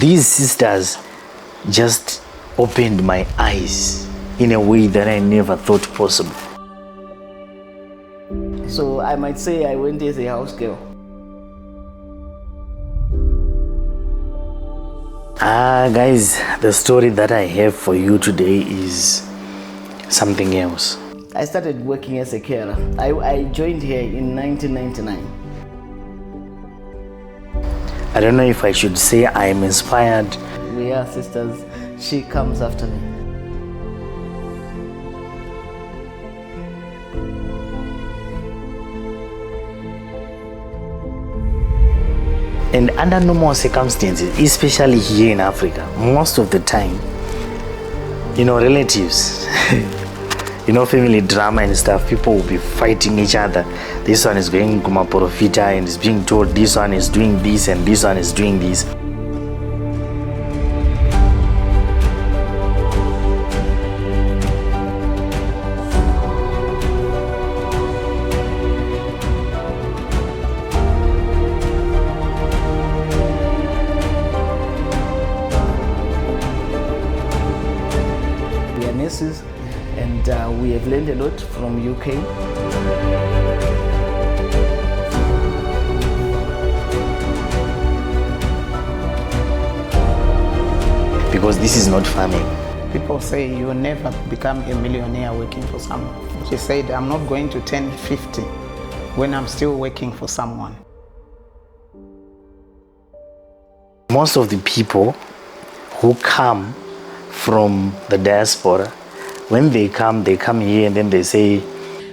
these sisters just opened my eyes in a way that I never thought possible. So I might say I went as a house girl. Guys, the story that I have for you today is something else. I started working as a carer. I joined here in 1999. I don't know if I should say I am inspired. We are sisters. She comes after me. And under normal circumstances, especially here in Africa, most of the time, relatives, family drama and stuff, people will be fighting each other. This one is going Kuma Profita and is being told this one is doing this and this one is doing this. We are nurses and we have learned a lot from UK. Because this is not farming. People say you will never become a millionaire working for someone. She said, I'm not going to turn 50 when I'm still working for someone. Most of the people who come from the diaspora, when they come here and then they say,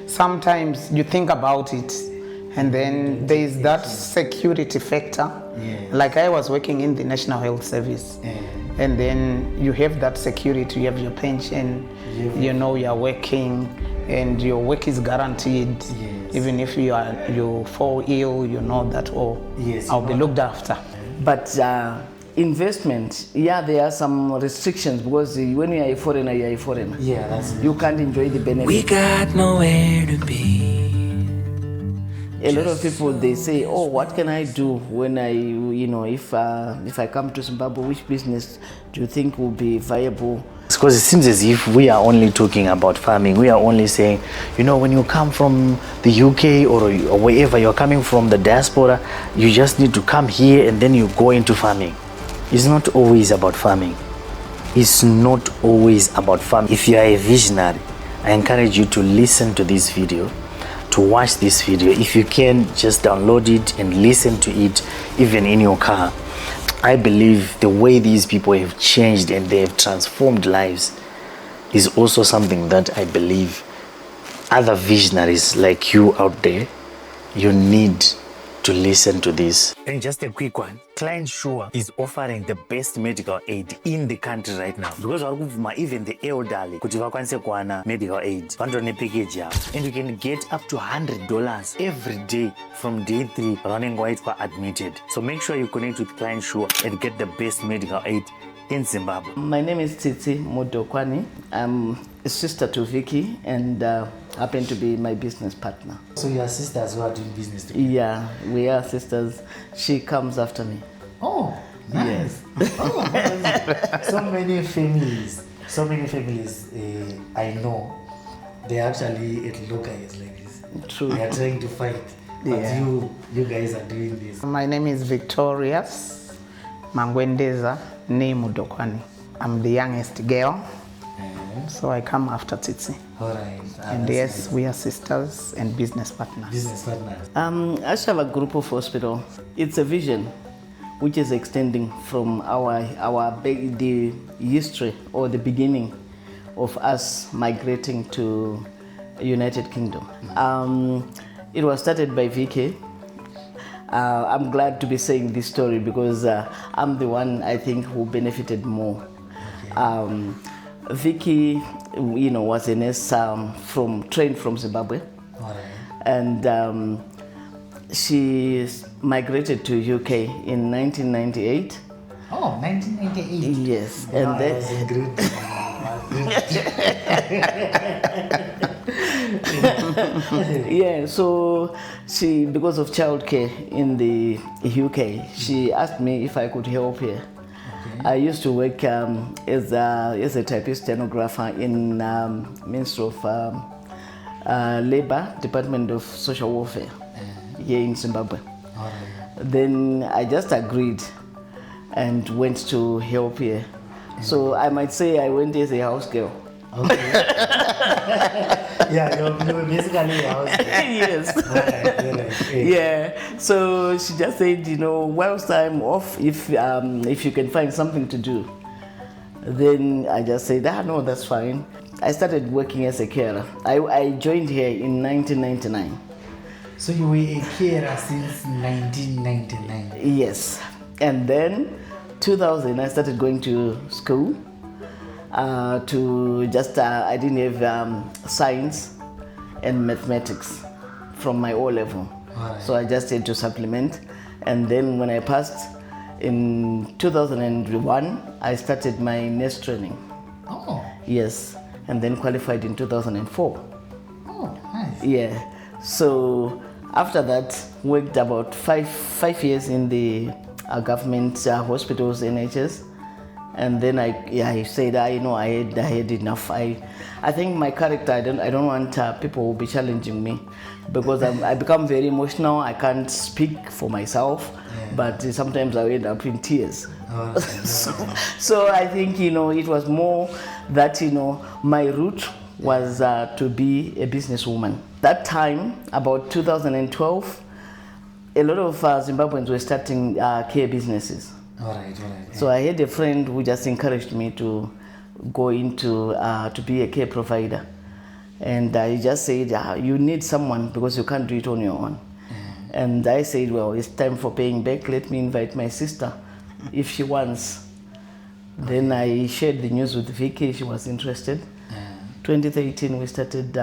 sometimes you think about it and then there is that security factor. Yes. Like I was working in the National Health Service. And then you have that security, you have your pension, you are working and your work is guaranteed. Yes. Even if you fall ill, you know that, I'll be looked after. But investment, there are some restrictions because when you are a foreigner, you are a foreigner. Yeah, that's it. You can't enjoy the benefits. We got nowhere to be. A lot of people, they say, oh, what can I do when if I come to Zimbabwe, which business do you think will be viable? Because it seems as if we are only talking about farming. We are only saying, when you come from the UK or wherever you're coming from, the diaspora, you just need to come here and then you go into farming. It's not always about farming. It's not always about farming. If you are a visionary, I encourage you to listen to this video, to watch this video. If you can, just download it and listen to it even in your car. I believe the way these people have changed and they have transformed lives is also something that I believe other visionaries like you out there, you need to listen to this. And just a quick one, Client Sure is offering the best medical aid in the country right now. Because even the elderly could have medical aid. Package, and you can get up to $100 every day from day 3 running while you are admitted. So make sure you connect with Client Sure and get the best medical aid in Zimbabwe. My name is Tsitsi Mudokwani. I'm a sister to Vicky and happen to be my business partner. So you are sisters who are doing business together? Yeah, we are sisters. She comes after me. Oh, nice. Yes. Oh, so many families I know, they actually at local is like this. True. They are trying to fight. But you guys are doing this. My name is Victorious Mangwendeza Mudokwani. I'm the youngest girl. So I come after Tsitsi. All right. And yes, we are sisters and business partners. Business partners. Ashava Group of Hospital, it's a vision which is extending from the history or the beginning of us migrating to United Kingdom. It was started by Vicky. I'm glad to be saying this story because I'm the one I think who benefited more. Okay. Vicky, was a nurse trained from Zimbabwe. All right. And she migrated to UK in 1998. Oh, 1998. Yes. No, and I was in grade. Yeah, so she, because of childcare in the UK, she asked me if I could help her. I used to work as a typist stenographer in Ministry of Labor, Department of Social Welfare here in Zimbabwe. Then I just agreed and went to help here. So I might say I went as a house girl. Okay. Yeah, you were basically a house girl. Yes. Yeah. So she just said, whilst I'm off, if you can find something to do. Then I just said, no, that's fine. I started working as a carer. I joined here in 1999. So you were a carer since 1999? Yes. And then 2000, I started going to school to just, I didn't have science and mathematics from my O level. Right. So I just had to supplement. And then when I passed in 2001, I started my nurse training. Oh. Yes. And then qualified in 2004. Oh, nice. Yeah. So after that, worked about five years in the government hospitals, NHS, and then I said I had enough. I think my character, I don't want people will be challenging me because I become very emotional. I can't speak for myself, but sometimes I end up in tears. So I think it was more that my route was to be a businesswoman. That time, about 2012, a lot of Zimbabweans were starting care businesses. All right. So I had a friend who just encouraged me to go into to be a care provider, and he just said, "You need someone because you can't do it on your own." And I said, "Well, it's time for paying back. Let me invite my sister, if she wants." Then I shared the news with Vicky. She was interested. 2013, we started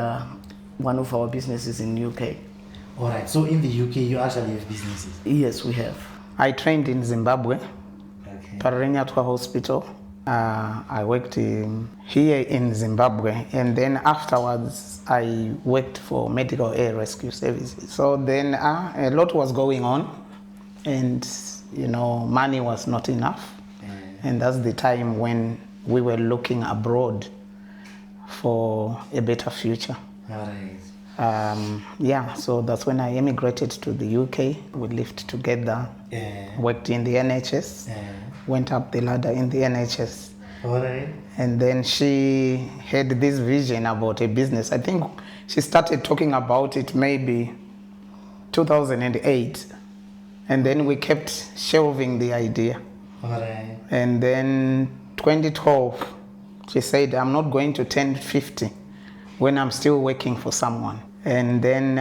one of our businesses in UK. All right. So in the UK, you actually have businesses? Yes, we have. I trained in Zimbabwe, Okay. Ashava Hospital. I worked here in Zimbabwe, and then afterwards I worked for medical air rescue services. So then a lot was going on, and money was not enough, and that's the time when we were looking abroad for a better future. All right. So that's when I emigrated to the UK. We lived together, worked in the NHS, went up the ladder in the NHS. All right. And then she had this vision about a business. I think she started talking about it maybe 2008. And then we kept shelving the idea. All right. And then 2012, she said, I'm not going to turn 50 when I'm still working for someone. And then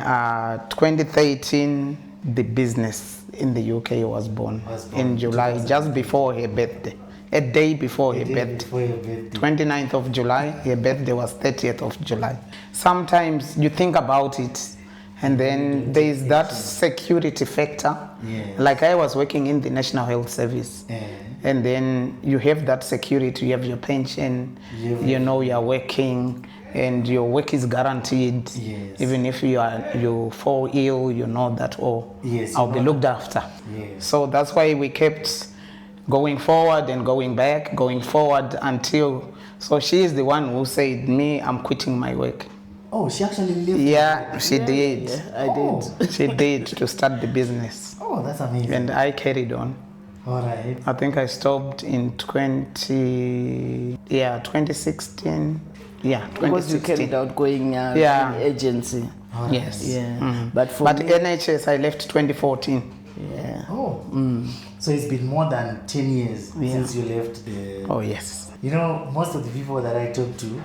2013, the business in the UK was born in July, just before her birthday. A day before her birthday. 29th of July, her birthday was 30th of July. Sometimes you think about it, and then there is that security factor. Yes. Like I was working in the National Health Service, and then you have that security, you have your pension, you're working, and your work is guaranteed. Yes. Even if you fall ill, you know that, I'll be looked after. Yes. So that's why we kept going forward and going back, going forward until, so she is the one who said, I'm quitting my work. Oh, she actually lived. Yeah, she did. Yeah, I did. She did, to start the business. Oh, that's amazing. And I carried on. All right. I think I stopped in 2016. Yeah, 2016. Because you carried out going in agency. All Yes. right. Yeah. Mm. But for But me, NHS, I left 2014. yeah. Oh. So it's been more than 10 years since you left the... Oh, yes. Most of the people that I talk to,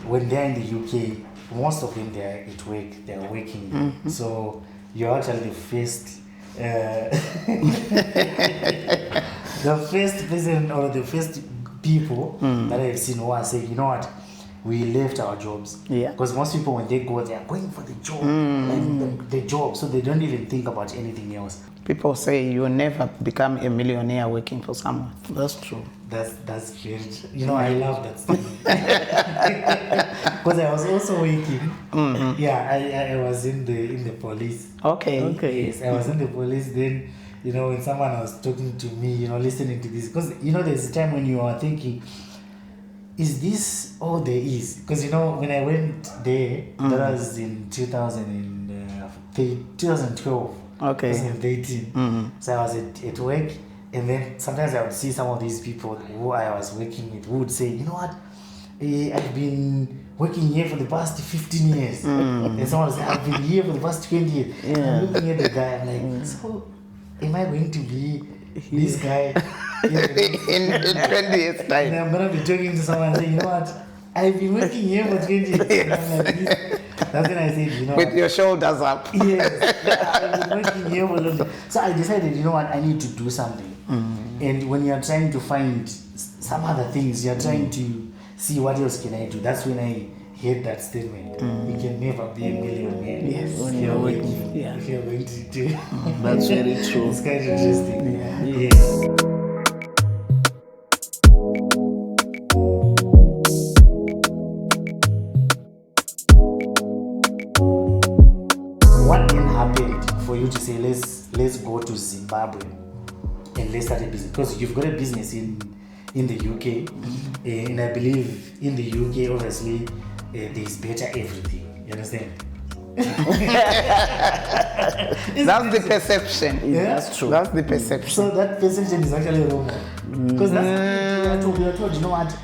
when they're in the UK, most of them they're at work, they're working. Mm-hmm. So you're actually the first, the first person or the first people that I've seen who are saying, you know what, we left our jobs. Yeah. Because most people, when they go, they are going for the job, like the job, so they don't even think about anything else. People say you'll never become a millionaire working for someone. That's true. That's great. I love that statement. Because I was also working. Yeah, I was in the police. Okay. Okay. Yes, I was in the police. Then you know, when someone was talking to me, you know, listening to this, because, you know, there's a time when you are thinking, is this all there is? Because, you know, when I went there, that was in 2012, Okay. 2013. So I was at work, and then sometimes I would see some of these people who I was working with who would say, you know what, I've been working here for the past 15 years. And someone would say, I've been here for the past 20 years. I'm looking at the guy, I'm like, so am I going to be this guy in 20 years' and time. I'm gonna be talking to someone and say, you know what, I've been working here for 20 years. And I'm like, that's when I said, you know, With your shoulders up. yes, I've been working here for a long time. So I decided, you know what, I need to do something. And when you're trying to find some other things, you're trying to see what else can I do. That's when I heard that statement. You can never be a millionaire. Yes. If you're working, if you're going to do. That's very true. It's quite interesting. Yes. What then happened for you to say let's go to Zimbabwe and let's start a business? Because you've got a business in the UK, and I believe in the UK obviously there's better everything. You understand? That's the perception. Yeah. That's true. That's the perception. So that perception is actually wrong. Because that's we are told, you know what?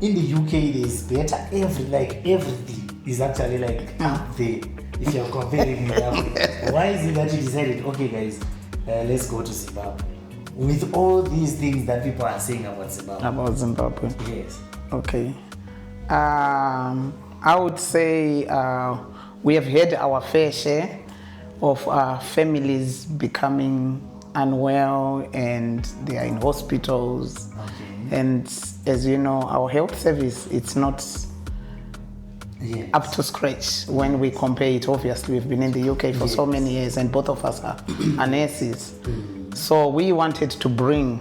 In the UK there's better everything is actually like up there. If you're comparing with Africa, why is it that you decided, okay guys, let's go to Zimbabwe? With all these things that people are saying about Zimbabwe. About Zimbabwe. Yes. Okay. I would say we have had our fair share of families becoming unwell and they are in hospitals. Okay. And as you know, our health service, it's not Yes. up to scratch when we compare it. Obviously, we've been in the UK for so many years and both of us are nurses. So we wanted to bring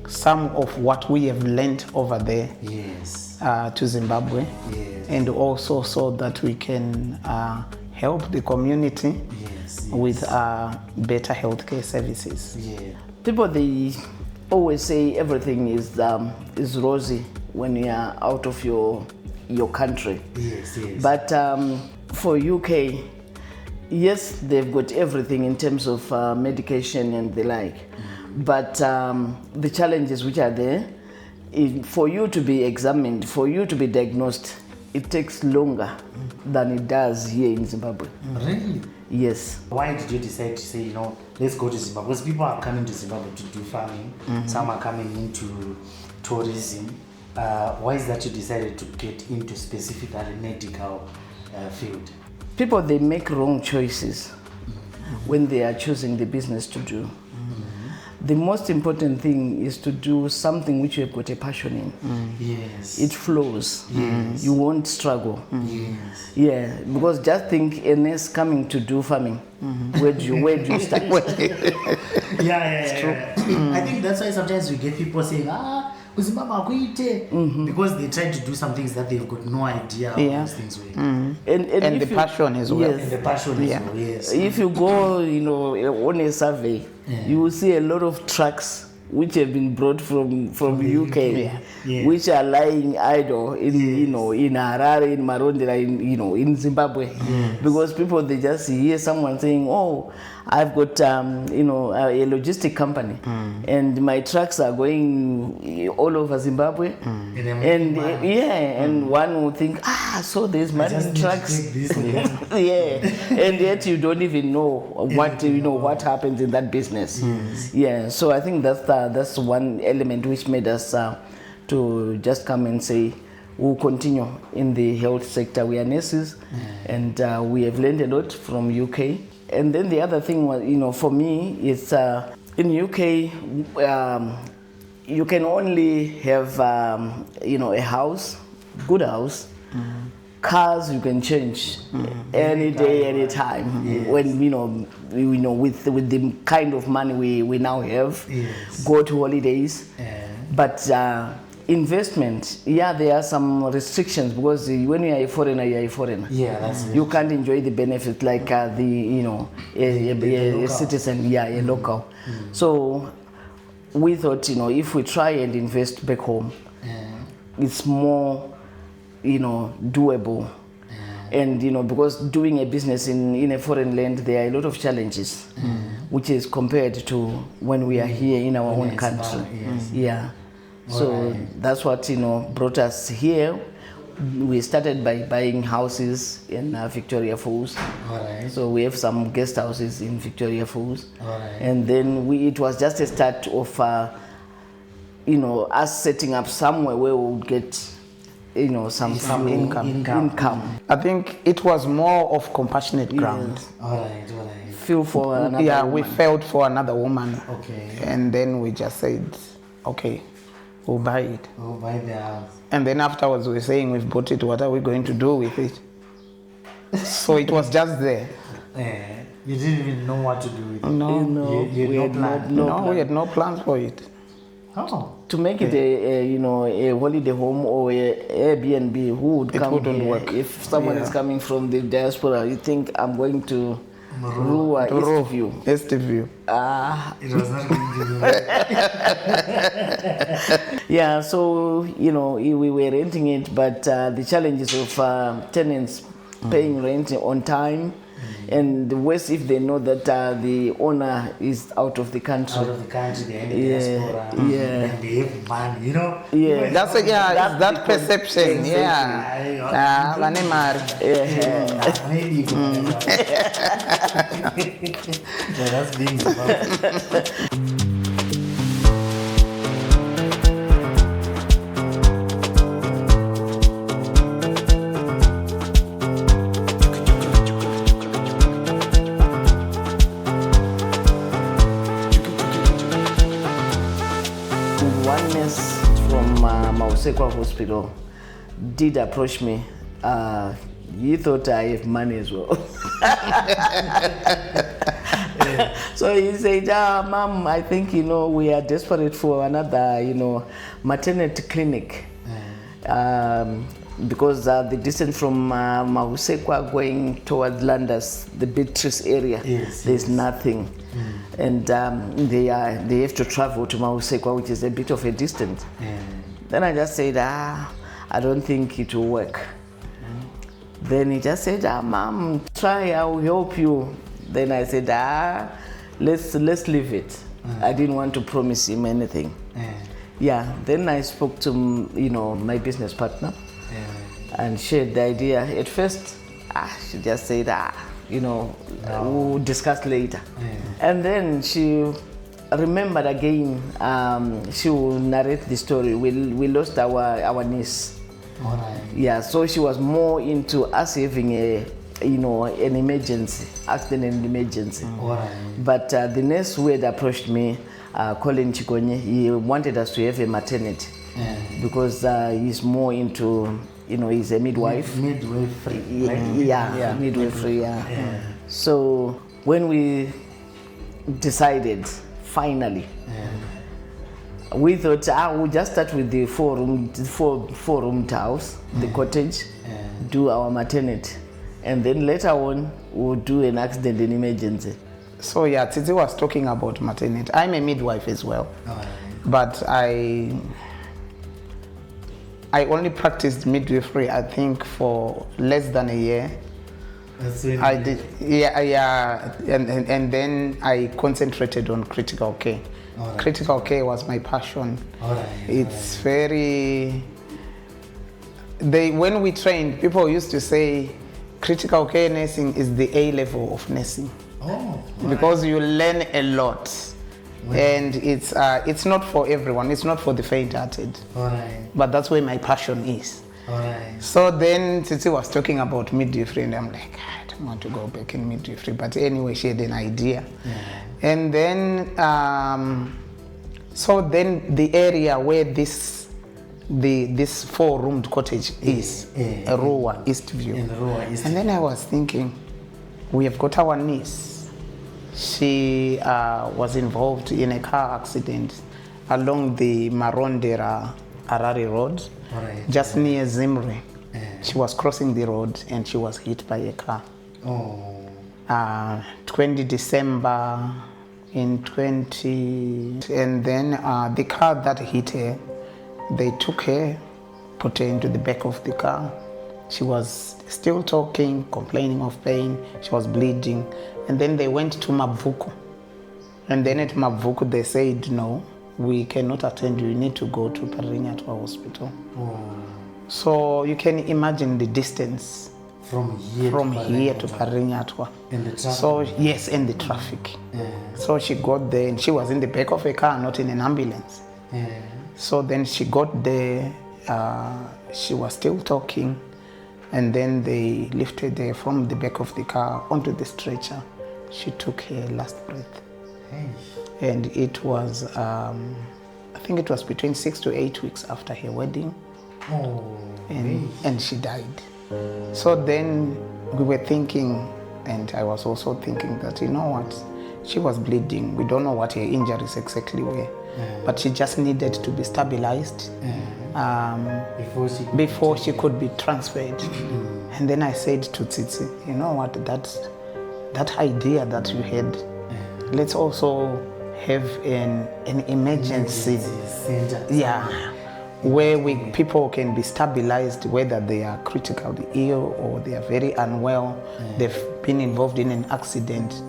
some of what we have learned over there Yes. to Zimbabwe, Yes. and also so that we can help the community Yes. with better healthcare services. Yeah. People, they always say everything is rosy when you are out of your country. Yes. Yes. But for UK, yes, they've got everything in terms of medication and the like. But the challenges which are there, for you to be examined, for you to be diagnosed, it takes longer than it does here in Zimbabwe. Really? Yes. Why did you decide to say, you know, let's go to Zimbabwe? Because people are coming to Zimbabwe to do farming. Some are coming into tourism. Why is that you decided to get into specifically medical field? People, they make wrong choices when they are choosing the business to do. The most important thing is to do something which you have got a passion in. Yes. It flows. Yes. You won't struggle. Yes. Yeah, because just think a nurse coming to do farming. Where do you start? Yeah. I think that's why sometimes we get people saying, because they try to do some things that they've got no idea how those things work. And The passion as well. Yes. And the passion is well, yes. If you go, on a survey, you will see a lot of trucks which have been brought from UK, which are lying idle in in Harare, in Marondera, in Zimbabwe, because people, they just hear someone saying, "Oh, I've got a logistic company, and my trucks are going all over Zimbabwe," and one will think, so there's money in trucks, and yet you don't even know what happens in that business. So I think that's one element which made us to just come and say we'll continue in the health sector. We are nurses, and we have learned a lot from UK. And then the other thing was, for me, it's in UK, you can only have, a house, good house. Cars you can change any day, any time. When with the kind of money we now have, go to holidays. But investment, yeah, there are some restrictions because when you are a foreigner, you are a foreigner. Yeah, that's it. You can't enjoy the benefits like a citizen, yeah, a local. So we thought, if we try and invest back home, it's more, doable. And because doing a business in a foreign land, there are a lot of challenges, which is compared to when we are here in our own country. Yeah. So that's what brought us here. We started by buying houses in Victoria Falls. So we have some guest houses in Victoria Falls. And then it was just a start of us setting up somewhere where we would get some income. I think it was more of compassionate ground. Feel for another woman. We felt for another woman. Okay. And then we just said, okay, we'll buy it. We'll buy the house. And then afterwards we're saying we've bought it, what are we going to do with it? So it was just there. You didn't even know what to do with it. No, you had no plan. We had no plans for it. Oh. To make it a holiday home or a Airbnb, who would come wouldn't here? work. If someone is coming from the diaspora, you think I'm going to Rua, Eastview. Eastview. It was not going to be. Yeah, so we were renting it, but the challenges of tenants paying rent on time. And the worst if they know that the owner is out of the country. Out of the country, they're in the diaspora. Yeah. And they have money, Yeah. That's that perception. Yeah. That's being One nurse from Ashava Hospital did approach me. He thought I have money as well. So he said, Mom, I think, we are desperate for another, maternity clinic. Because the distance from Mahusekwa going towards Landers, the Beatrice area, there's nothing. And they have to travel to Mahusekwa, which is a bit of a distance. Then I just said, I don't think it will work. Then he just said, Mom, try, I'll help you. Then I said, let's leave it. I didn't want to promise him anything. Yeah, then I spoke to my business partner and shared the idea. At first, she just said, we'll discuss later. And then she remembered again, she will narrate the story. We lost our niece. Yeah, so she was more into us having an emergency, accident and emergency. But the nurse who had approached me, Colin Chikonye, he wanted us to have a maternity because he's more into, he's a midwife. Midwifery. Midwifery, yeah. So when we decided, finally, we thought we'll just start with the four-roomed house, the cottage, do our maternity, and then later on we'll do an accident and emergency. So yeah, Titi was talking about maternity. I'm a midwife as well, but I only practiced midwifery, I think, for less than a year. That's really I did, and then I concentrated on critical care. Critical care was my passion. It's very. When we trained, people used to say, critical care nursing is the A level of nursing. Because you learn a lot, and it's not for everyone. It's not for the faint-hearted. But that's where my passion is. So then Titi was talking about midwifery, and I'm like, I don't want to go back in midwifery. But anyway, she had an idea. And then, so then the area where this four-roomed cottage is, Rua, Eastview. And then I was thinking, we have got our niece. She was involved in a car accident along the Marondera Harare Road, just near Zimri. She was crossing the road and she was hit by a car. 20 December in 20, and then the car that hit her, they took her, put her into the back of the car. She was still talking, complaining of pain. She was bleeding. And then they went to Mavuku. And then at Mavuku, they said, no, we cannot attend you. You need to go to Ashava Hospital. So you can imagine the distance from here to Ashava. And the traffic. So, yes, and the traffic. So she got there and she was in the back of a car, not in an ambulance. So then she got there, she was still talking, and then they lifted her from the back of the car onto the stretcher. She took her last breath. And it was, I think it was between 6 to 8 weeks after her wedding. And she died. So then we were thinking, and I was also thinking that, you know what, she was bleeding. We don't know what her injuries exactly were, but she just needed to be stabilized before she could be transferred. And then I said to Tsitsi, you know what, that idea that you had, let's also have an emergency center. Where people can be stabilized, whether they are critically ill or they are very unwell, they've been involved in an accident,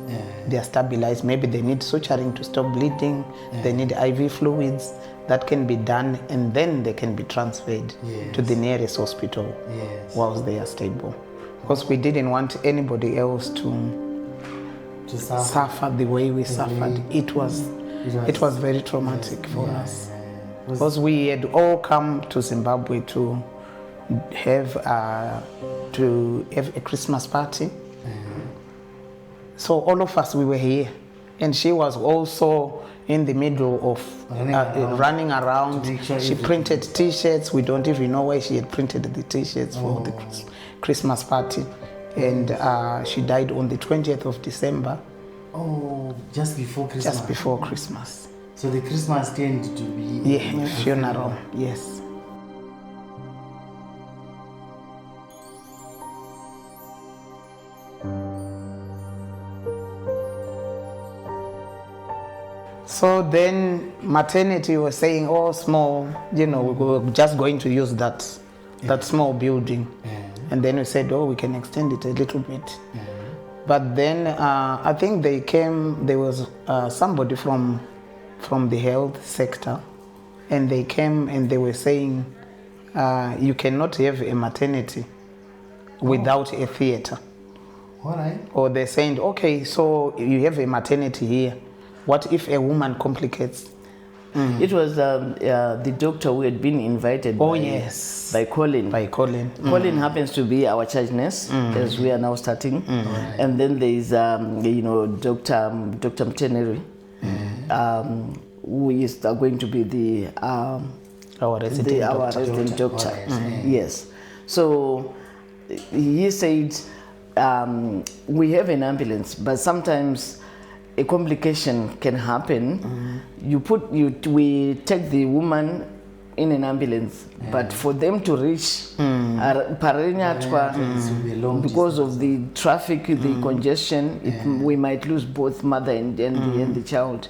they are stabilized, maybe they need suturing to stop bleeding, they need IV fluids, that can be done, and then they can be transferred to the nearest hospital whilst they are stable. Because we didn't want anybody else to suffer the way we suffered. It was very traumatic for us. Because we had all come to Zimbabwe to have a Christmas party. So all of us, we were here. And she was also in the middle of running around. She printed T-shirts. We don't even know where she had printed the T-shirts for the Christmas party. And she died on the 20th of December. Just before Christmas? Just before Christmas. So the Christmas tended to be... funeral, yes. So then maternity was saying, small, we were just going to use that small building. And then we said, we can extend it a little bit. But then I think there was somebody from the health sector, and they came and they were saying, you cannot have a maternity without a theater. All right. Or they're saying, okay, so you have a maternity here. What if a woman complicates? It was the doctor who had been invited by Colin. Colin happens to be our charge nurse, as we are now starting. And then there is, Dr. Mteneri, who is going to be our resident doctor. Yes. So he said, we have an ambulance, but sometimes a complication can happen. We take the woman in an ambulance, but for them to reach Parenya, because of the traffic, the congestion, we might lose both mother and the child.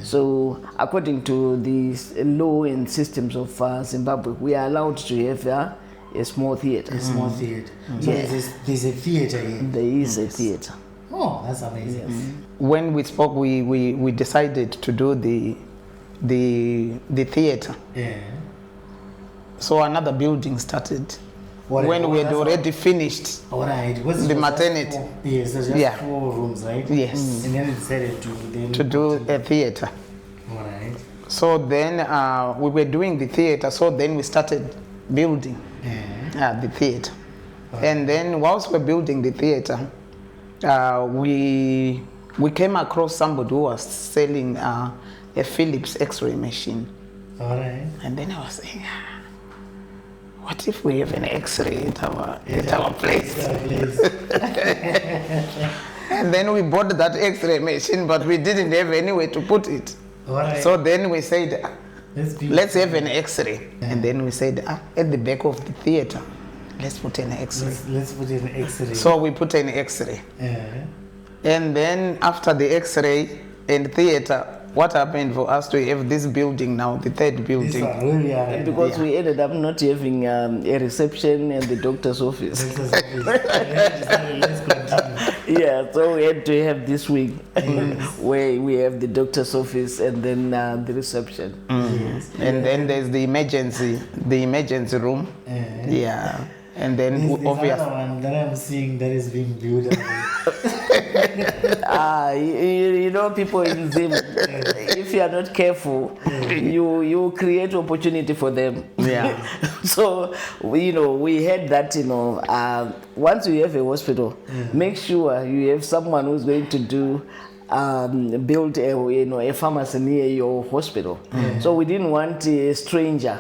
So according to the law and systems of Zimbabwe, we are allowed to have a small theater. A small theater. So there's a theater here? There is a theater. Oh, that's amazing. Yes. When we spoke, we decided to do the theater. So another building started. When we had already finished the maternity. Yes, there's just 4 rooms, right? Yes. And then we decided to do a theater. All right. So then we were doing the theater, so then we started building the theater. And then whilst we're building the theater, we came across somebody who was selling a Philips X-ray machine. All right. And then I was saying, what if we have an X-ray at our place? And then we bought that X-ray machine, but we didn't have anywhere to put it. All right. So then we said, let's have an X-ray. And then we said, at the back of the theater, let's put an X-ray. Let's put an X-ray. So we put an X-ray. And then after the X-ray and theater, what happened for us to have this building now, the third building? Because we ended up not having a reception and the doctor's office. Let's continue. Yeah, so we had to have this wing where we have the doctor's office and then the reception. Yes. And then there's the emergency room. Yeah. And then There's another one that I'm seeing that is being built. You know, people in Zim, if you are not careful, you create opportunity for them. Yeah. So, we had that, once you have a hospital, make sure you have someone who's going to build a pharmacy near your hospital. So we didn't want a stranger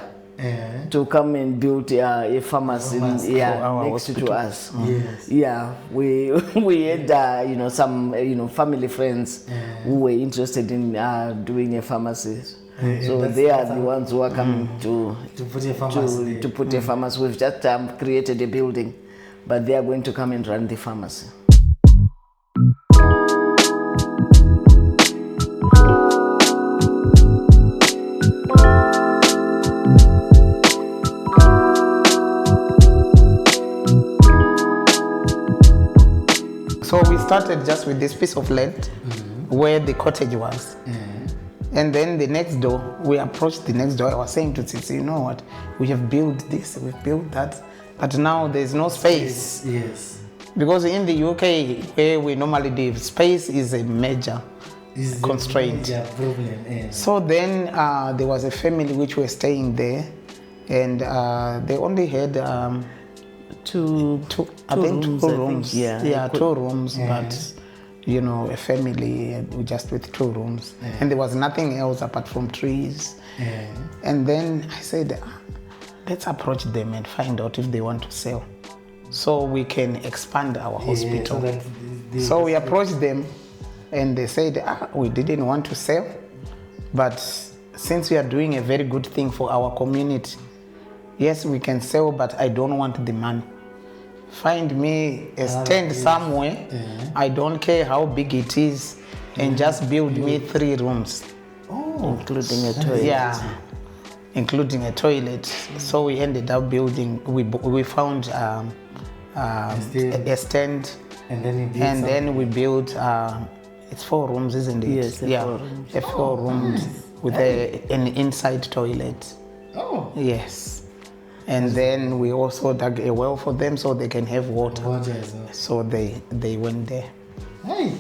to come and build a pharmacy next to us. Yes. Yeah, we had some family friends who were interested in doing a pharmacy. So they are the ones who are coming to put a pharmacy. To put a pharmacy. We've just created a building, but they are going to come and run the pharmacy. So we started just with this piece of land where the cottage was. And then the next door, we approached the next door. I was saying to Tsitsi, you know what? We have built this, we've built that, but now there's no space. Yes. Because in the UK, where we normally live, space is a major constraint. Yeah, problem. So then there was a family which were staying there, and they only had two rooms. Yeah, 2 rooms, but a family just with 2 rooms, and there was nothing else apart from trees. And then I said, let's approach them and find out if they want to sell, so we can expand our hospital. So we approached them, and they said, we didn't want to sell, but since we are doing a very good thing for our community, yes, we can sell, but I don't want the money. Find me a stand somewhere, I don't care how big it is, and just build me 3 rooms. Including a toilet. Yeah, including a toilet. So we ended up building, we found a stand, and then we built, it's 4 rooms, isn't it? Yes, 4 rooms. 4 rooms with an inside toilet. Oh. Yes. And then we also dug a well for them so they can have water. Water as well. So they went there. Hey.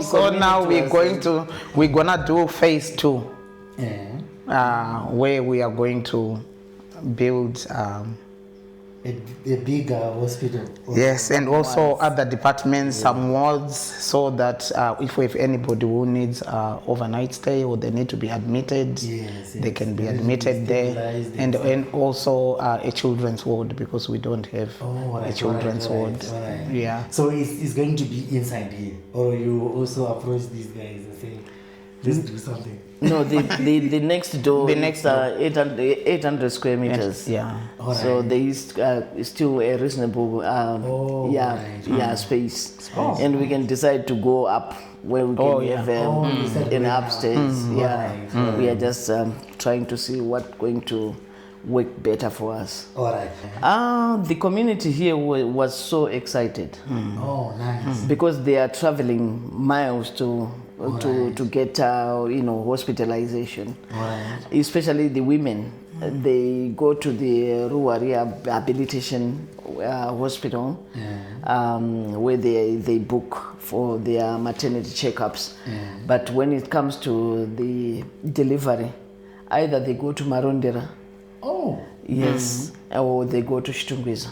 So now we're gonna do phase 2. Where we are going to build a bigger hospital. Yes, and also other departments, some wards, so that if we have anybody who needs overnight stay or they need to be admitted, they can be admitted there. And also a children's ward, because we don't have a children's ward. Yeah. So it's going to be inside here, or you also approach these guys and say, let's do something? No, the next door is 800 square meters. Yeah. So there is still a reasonable space. And we can decide to go up where we can have an upstairs. We are just trying to see what's going to work better for us. All right. The community here was so excited. Oh, nice. Because they are traveling miles to get hospitalization. Right. Especially the women. They go to the rural rehabilitation hospital where they book for their maternity checkups. But when it comes to the delivery, either they go to Marondera, yes, or they go to Chitungwiza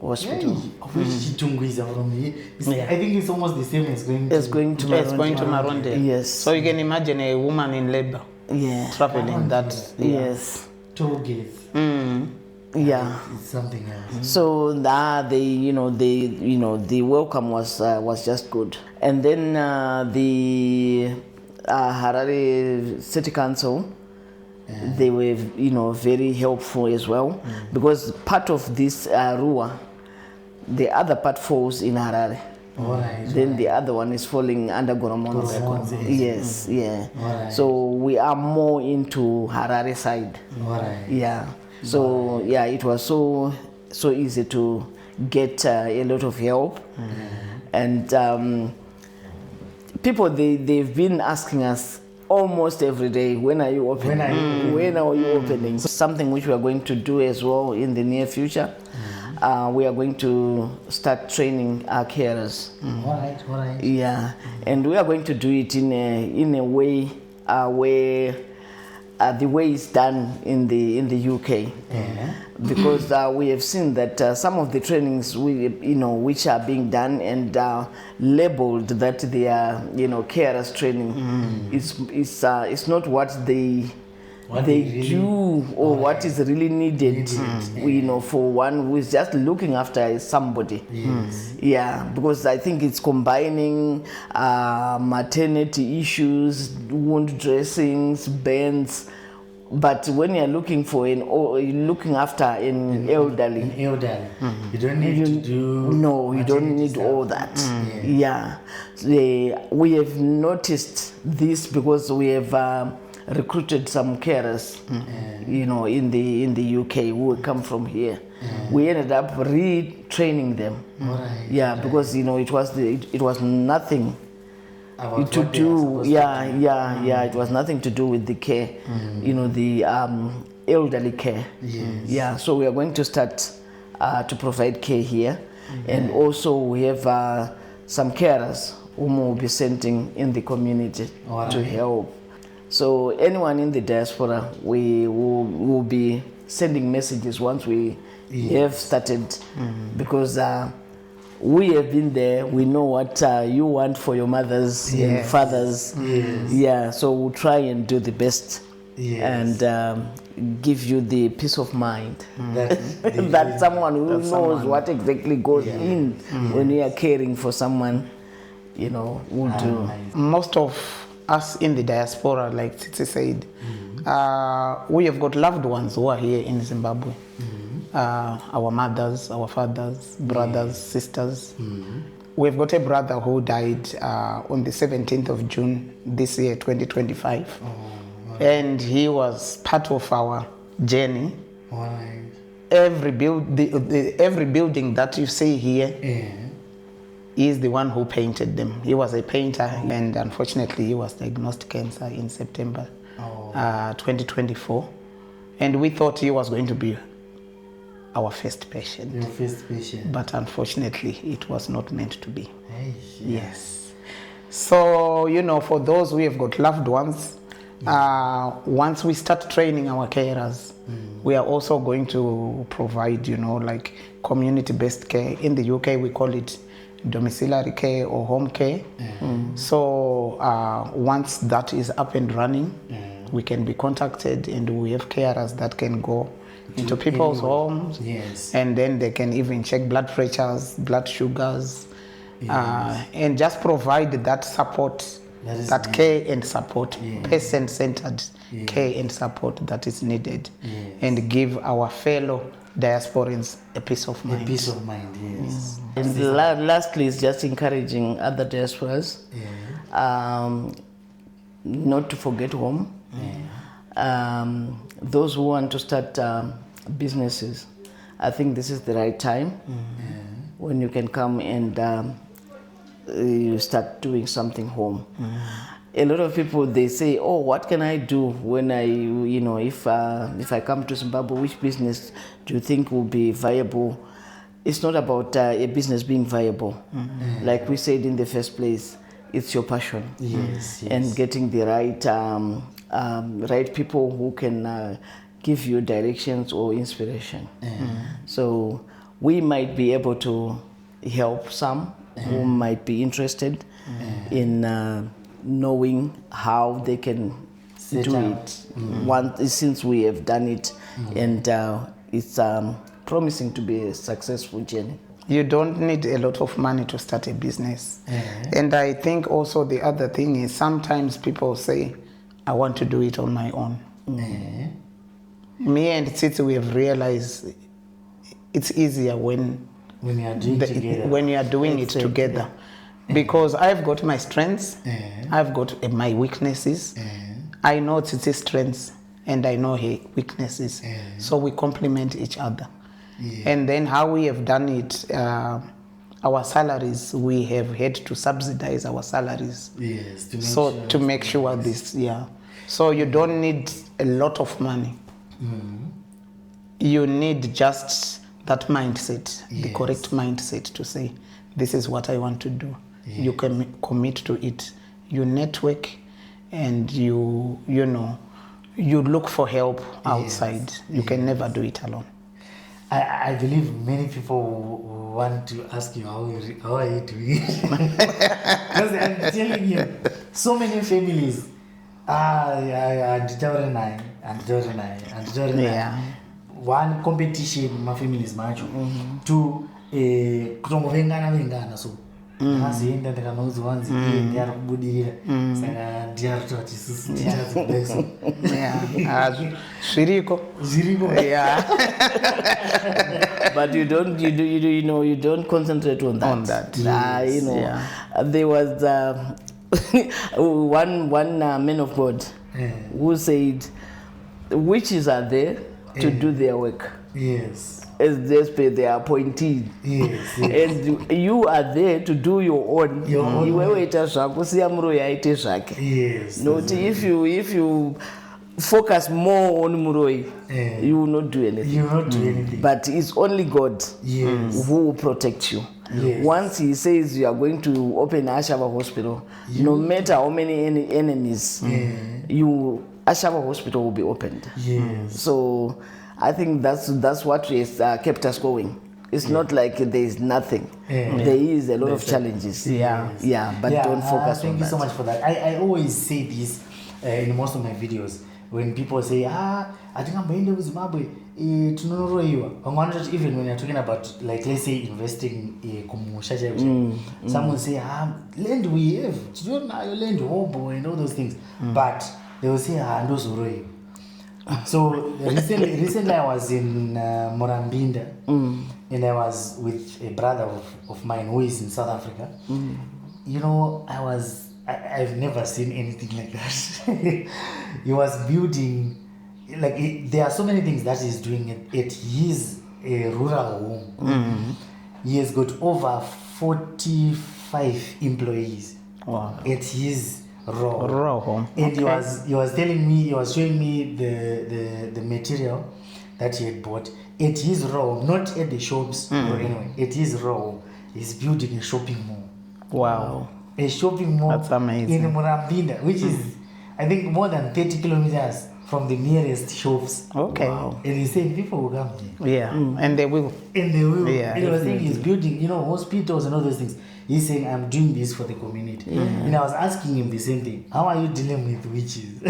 Hospital. Chitungwiza from here. I think it's almost the same as going to Marondera. Yes. So you can imagine a woman in labor traveling that. Yes. Toll gates. Yeah. It's something else. So the welcome was just good. And then the Harare City Council, they were very helpful as well, because part of this Rua, the other part falls in Harare. Then the other one is falling under Goromonzi. Yes, yeah. So we are more into Harare side. Yeah. So yeah, it was so easy to get a lot of help, and people they've been asking us almost every day, when are you opening? When are you opening? Something which we are going to do as well in the near future. We are going to start training our carers. All right. Yeah, and we are going to do it in a way where the way it's done in the UK. Because we have seen that some of the trainings which are being done and labeled that they are carers training, it's not what they do or what is really needed, for one who is just looking after somebody. Yeah, because I think it's combining maternity issues, wound dressings, bends. But when you're looking for looking after an elderly, you don't need to do. No, you don't need all that. Yeah. We have noticed this because we have recruited some carers, in the UK who come from here. We ended up retraining them. Because it was nothing to do. It was nothing to do with the care, the elderly care. Yeah, so we are going to start to provide care here, and also we have some carers whom will be sending in the community to help. So anyone in the diaspora, we will be sending messages once we have started, because we have been there. We know what you want for your mothers and fathers. Yeah, so we'll try and do the best and give you the peace of mind that someone who knows what exactly goes in when you are caring for someone, will do. Most of us in the diaspora, like Titi said, we have got loved ones who are here in Zimbabwe. Our mothers, our fathers, brothers, sisters. We've got a brother who died on the 17th of June this year, 2025. And he was part of our journey. Every building that you see here, he is the one who painted them. He was a painter, and unfortunately he was diagnosed cancer in September 2024. And we thought he was going to be our first patient. Your first patient. But unfortunately, it was not meant to be. Yes. So, for those who have got loved ones, once we start training our carers, we are also going to provide, like community-based care. In the UK, we call it domiciliary care or home care. So once that is up and running, we can be contacted, and we have carers that can go into people's homes, and then they can even check blood pressures, blood sugars, and just provide that support, that care and support, patient-centered care and support that is needed, and give our fellow diasporans a peace of mind. A peace of mind, yes. And lastly, is just encouraging other diasporas not to forget home. Those who want to start businesses, I think this is the right time when you can come and you start doing something home. A lot of people, they say, oh, what can I do when if I come to Zimbabwe, which business do you think will be viable? It's not about a business being viable. Like we said in the first place, it's your passion. And getting the right people who can give you directions or inspiration. So we might be able to help some who might be interested in knowing how they can do it. Since we have done it, and it's promising to be a successful journey. You don't need a lot of money to start a business. And I think also the other thing is sometimes people say, I want to do it on my own. Me and Tsitsi, we have realized it's easier when you are doing together. When you are doing it together. Because I've got my strengths, I've got my weaknesses. I know Tsitsi's strengths and I know her weaknesses. So we complement each other. And then how we have done it, our salaries, we have had to subsidize our salaries. Yes, to make sure this, So you don't need a lot of money. You need just that mindset, the correct mindset to say, this is what I want to do. You can commit to it. You network and you look for help outside. You can never do it alone. I believe many people want to ask you how are you doing it? Because I'm telling you, so many families, one competition my families macho to kutongovengana so azienda ndakanonzi wanzi ndiyari kubudirira saka ndiyari kuti sisi tichazibeso zviriko but you don't concentrate on that. There was one man of God who said witches are there to do their work. Yes. As they are appointed. Yes. And you are there to do your own. Yes. Not if you focus more on Muroi, you will not do anything. You will not do anything. But it's only God who will protect you. Yes. Once he says you are going to open Ashava Hospital, no matter how many enemies, Ashava Hospital will be opened. Yes. So I think that's what has kept us going. It's not like there is nothing. There is a lot of challenges. But don't focus on that. Thank you so much for that. I always say this in most of my videos. When people say, I think I'm going to Zimbabwe, even when you're talking about, like, let's say, investing in someone say, land we have, you don't know your land, hobo, and all those things. But they will say, So recently I was in Morambinda, and I was with a brother of mine who is in South Africa. You know, I've never seen anything like that. He was building, there are so many things that he's doing at his rural home. He has got over 45 employees at his rural home. And he was telling me, he was showing me the material that he had bought at his rural home, not at the shops or anyway, at his rural home. He's building a shopping mall. Wow. A shopping mall. That's amazing. In Morambinda, which is, I think, more than 30 kilometers from the nearest shops. Okay. Wow. And he said people will come here. Yeah. And they will. And they will. Yeah. And he was saying he's building, hospitals and all those things. He's saying, I'm doing this for the community. And I was asking him the same thing. How are you dealing with witches?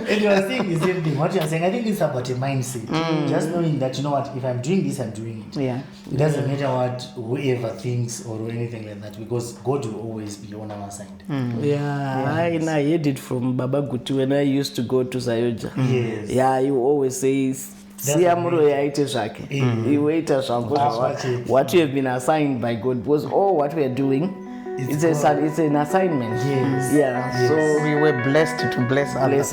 And you are saying the same thing. What you are saying, I think it's about a mindset. Just knowing that, you know what, if I'm doing this, I'm doing it. Yeah. It doesn't matter what whoever thinks or anything like that, because God will always be on our side. I heard it from Baba Gutu when I used to go to Sayoja. Yes. Yeah, you always say, what you have been assigned by God, because all what we are doing, it's an assignment. Yes. Yeah. So we were blessed to bless others.